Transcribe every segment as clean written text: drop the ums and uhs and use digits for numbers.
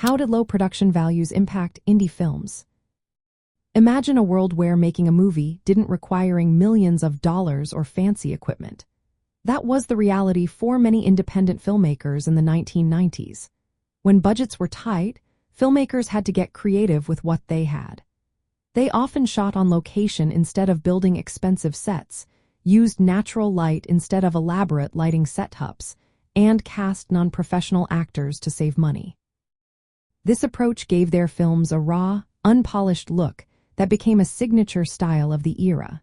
How did low production values impact indie films? Imagine a world where making a movie didn't requiring millions of dollars or fancy equipment. That was the reality for many independent filmmakers in the 1990s. When budgets were tight, filmmakers had to get creative with what they had. They often shot on location instead of building expensive sets, used natural light instead of elaborate lighting setups, and cast non-professional actors to save money. This approach gave their films a raw, unpolished look that became a signature style of the era.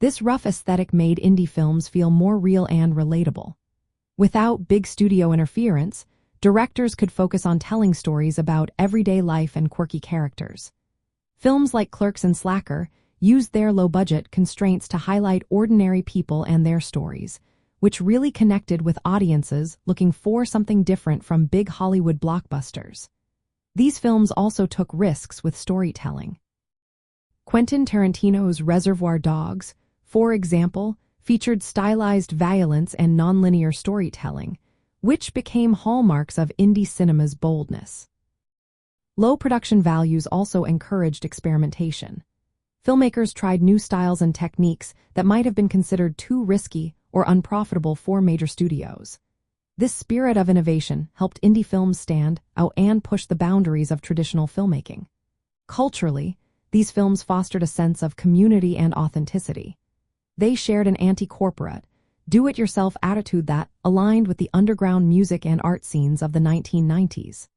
This rough aesthetic made indie films feel more real and relatable. Without big studio interference, directors could focus on telling stories about everyday life and quirky characters. Films like Clerks and Slacker used their low-budget constraints to highlight ordinary people and their stories, which really connected with audiences looking for something different from big Hollywood blockbusters. These films also took risks with storytelling. Quentin Tarantino's Reservoir Dogs, for example, featured stylized violence and nonlinear storytelling, which became hallmarks of indie cinema's boldness. Low production values also encouraged experimentation. Filmmakers tried new styles and techniques that might have been considered too risky or unprofitable for major studios. This spirit of innovation helped indie films stand out and push the boundaries of traditional filmmaking. Culturally, these films fostered a sense of community and authenticity. They shared an anti-corporate, do-it-yourself attitude that aligned with the underground music and art scenes of the 1990s.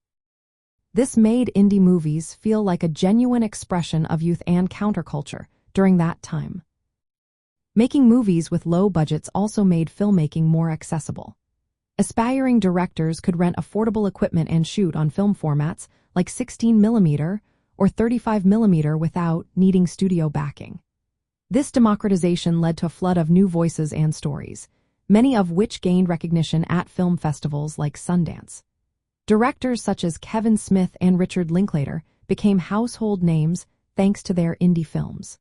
This made indie movies feel like a genuine expression of youth and counterculture during that time. Making movies with low budgets also made filmmaking more accessible. Aspiring directors could rent affordable equipment and shoot on film formats like 16mm or 35mm without needing studio backing. This democratization led to a flood of new voices and stories, many of which gained recognition at film festivals like Sundance. Directors such as Kevin Smith and Richard Linklater became household names thanks to their indie films.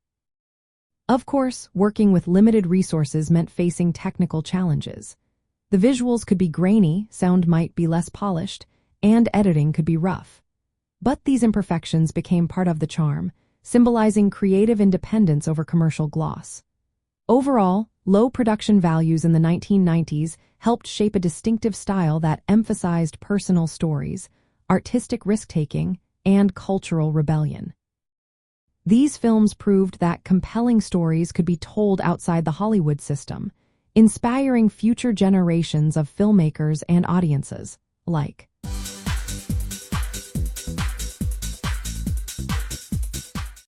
Of course, working with limited resources meant facing technical challenges. The visuals could be grainy, sound might be less polished, and editing could be rough. But these imperfections became part of the charm, symbolizing creative independence over commercial gloss. Overall, low production values in the 1990s helped shape a distinctive style that emphasized personal stories, artistic risk-taking, and cultural rebellion. These films proved that compelling stories could be told outside the Hollywood system, inspiring future generations of filmmakers and audiences alike.